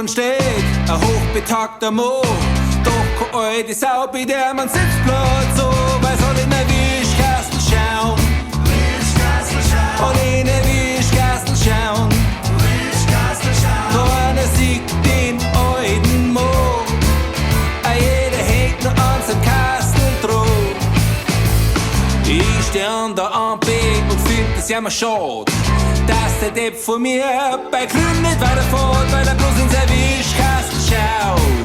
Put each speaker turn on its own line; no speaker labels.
Steg, ein hochbetagter Mo. Doch keine alte Sau, bei der man sitzt bleibt so, weil soll in der Wischkastel schauen. Und in der Wischkastel schauen. Da einer sieht den alten Mo. Jeder hängt noch an seinem Kastel dran. Ich steh an der Ampel und find es ja mal schade, dass der Depp von mir bei Grün nicht weiterfährt, weil er bloß in sein Wischkastel schaut.